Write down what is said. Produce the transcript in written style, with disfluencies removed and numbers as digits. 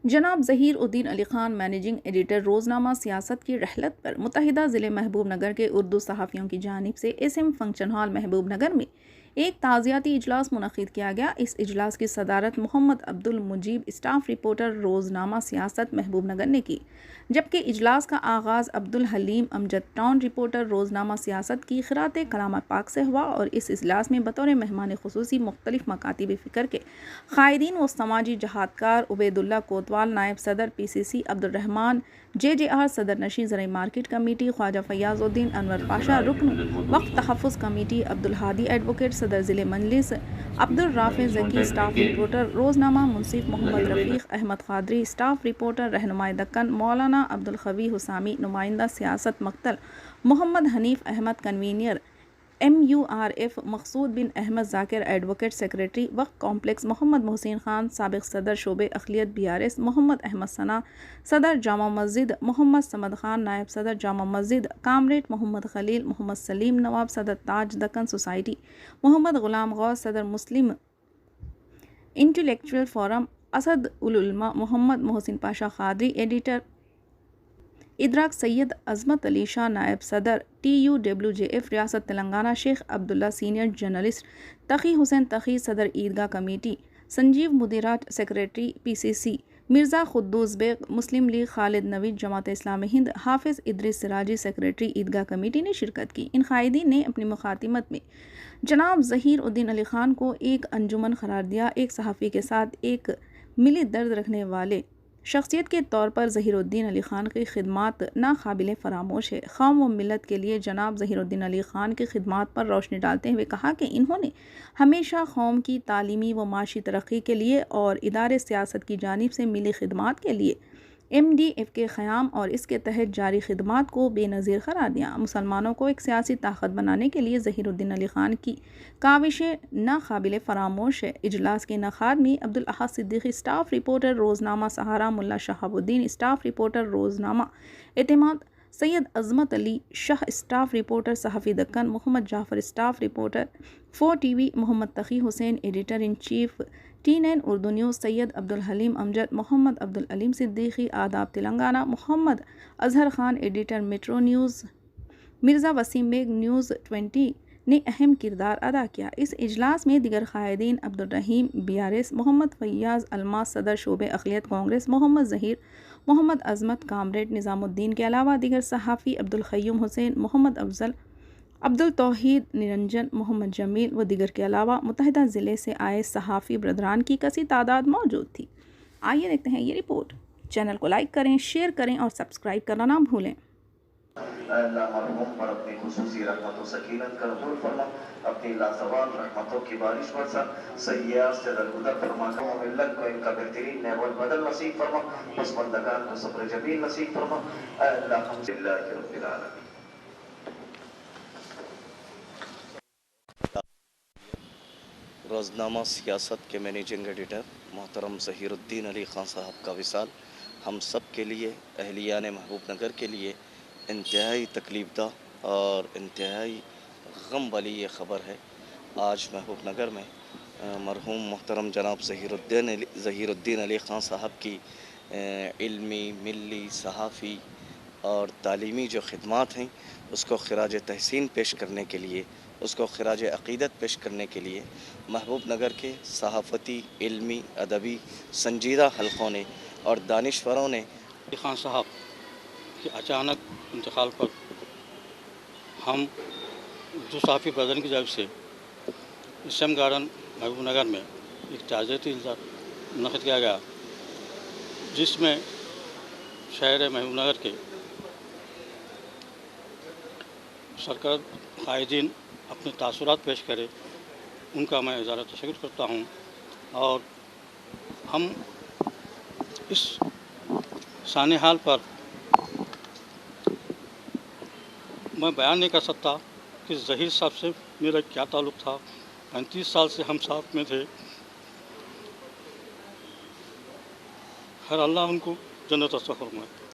جناب ظہیر الدین Ali Khan managing editor روزنامہ سیاست کی رحلت پر متحدہ ضلع محبوب نگر کے اردو صحافیوں کی جانب سے ایس ایم فنکشن ہال محبوب نگر میں ایک تعزیتی اجلاس منعقد کیا گیا۔ اس اجلاس کی صدارت محمد عبد المجیب اسٹاف رپورٹر روزنامہ سیاست محبوب نگر نے کی، جبکہ اجلاس کا آغاز عبد الحلیم امجد ٹاؤن رپورٹر روزنامہ سیاست کی خراط کلام پاک سے ہوا اور اس اجلاس میں بطور مہمان خصوصی مختلف مکاتب فکر کے قائدین و سماجی جہادکار عبید اللہ کوتوال نائب صدر پی سی سی، عبد الرحمان JJR صدر نشین زرعی مارکیٹ کمیٹی، خواجہ فیاض الدین انور پاشا رکن وقف تحفظ کمیٹی، عبد الہادی ایڈوکیٹ صدر ضلع مجلس، عبد الرافع ذکی اسٹاف رپورٹر روزنامہ، منصف محمد رفیق احمد قادری اسٹاف رپورٹر رہنمائے دکن، مولانا عبد القوی حسامی نمائندہ سیاست مقتل، محمد حنیف احمد کنوینر MURF، مقصود بن احمد ذاکر ایڈوکیٹ سیکریٹری وقف کمپلیکس، محمد محسن خان سابق صدر شعبہ اقلیت BRS، محمد احمد ثنا صدر جامع مسجد، محمد صمد خان نائب صدر جامع مسجد، کامریڈ محمد خلیل، محمد سلیم نواب صدر تاج دکن سوسائٹی، محمد غلام غوث صدر مسلم انٹلیکچوئل فورم، اسد العلماء محمد محسن پاشا قادری ایڈیٹر ادراک، سید عظمت علی شاہ نائب صدر TUWJF ریاست تلنگانہ، شیخ عبداللہ سینئر جرنلسٹ، تقی حسین تقی صدر عیدگاہ کمیٹی، سنجیو مدیراٹ secretary PCC، Mirza Quddus Baig Muslim League, Khalid Naveed Jamaat Islami Hind, Hafiz Idris Siraji secretary عیدگاہ کمیٹی نے شرکت کی۔ ان قائدین نے اپنی مخاطمت میں جناب ظہیر الدین علی خان کو ایک انجمن قرار دیا۔ ایک صحافی کے ساتھ ایک ملی درد رکھنے والے شخصیت کے طور پر ظہیر الدین علی خان کی خدمات ناقابل فراموش ہے۔ قوم و ملت کے لیے جناب ظہیر الدین علی خان کی خدمات پر روشنی ڈالتے ہوئے کہا کہ انہوں نے ہمیشہ قوم کی تعلیمی و معاشی ترقی کے لیے اور ادارے سیاست کی جانب سے ملی خدمات کے لیے MDF کے قیام اور اس کے تحت جاری خدمات کو بے نظیر قرار دیا۔ مسلمانوں کو ایک سیاسی طاقت بنانے کے لیے ظہیر الدین علی خان کی کاوشیں ناقابل فراموش ہے۔ اجلاس کے انعقاد میں عبد الاحد صدیقی اسٹاف رپورٹر روزنامہ سہارا، ملا شہاب الدین اسٹاف رپورٹر روزنامہ اعتماد، سید عظمت Ali Shah staff reporter Sahafi Deccan, Mohammed Jafar staff reporter 4TV، Mohammed Taqi Hussain editor in chief T9 Urdu news, Syed Abdul Haleem Amjad, Mohammed Abdul Aleem Siddiqui Aadab Telangana, Mohammed Azhar Khan editor metro news, Mirza Wasim Baig news 20 نے اہم کردار ادا کیا۔ اس اجلاس میں دیگر قائدین عبد الرحیم BRS، محمد فیاض الماس صدر شعبہ اقلیت کانگریس، محمد ظہیر، محمد عظمت کامریڈ نظام الدین کے علاوہ دیگر صحافی عبد القیوم حسین، محمد افضل، عبد التوحید نرنجن، محمد جمیل و دیگر کے علاوہ متحدہ ضلع سے آئے صحافی برادران کی کثیر تعداد موجود تھی۔ آئیے دیکھتے ہیں یہ رپورٹ۔ چینل کو لائک کریں، شیئر کریں اور سبسکرائب کرنا نہ بھولیں۔ اللہ مرحوم پر اپنی خصوصی رحمت و سکینت کا نزول فرما، اپنی لازوال رحمتوں کی بارش برسا، سیاح سے درگزر فرما، ملت کو ان کا بہترین نعم البدل نصیب فرما، اس بندگان کو صبر جمیل نصیب فرما۔ اللہ الحمدللہ رب العالمین۔ روزنامہ سیاست کے مینیجنگ ایڈیٹر محترم ظہیر الدین علی خان صاحب کا وصال ہم سب کے لیے، اہلیان محبوب نگر کے لیے انتہائی تکلیف دہ اور انتہائی غم والی یہ خبر ہے۔ آج محبوب نگر میں مرحوم محترم جناب ظہیر الدین علی خان صاحب کی علمی، ملی، صحافی اور تعلیمی جو خدمات ہیں اس کو خراج تحسین پیش کرنے کے لیے، اس کو خراج عقیدت پیش کرنے کے لیے محبوب نگر کے صحافتی، علمی، ادبی سنجیدہ حلقوں نے اور دانشوروں نے خان صاحب کے اچانک انتقال پر ہم جو صحافی برادران کی جانب سے SM گارڈن محبوب نگر میں ایک تعزیتی اجلاس منعقد کیا گیا، جس میں شہر محبوب نگر کے سرکردہ قائدین اپنے تاثرات پیش کرے، ان کا میں اظہار تشکر کرتا ہوں۔ اور ہم اس سانحال پر میں بیان نہیں کر سکتا کہ ظہیر صاحب سے میرا کیا تعلق تھا۔ 35 سال سے ہم ساتھ میں تھے۔ خیر اللہ ان کو جنت عطا فرمائے۔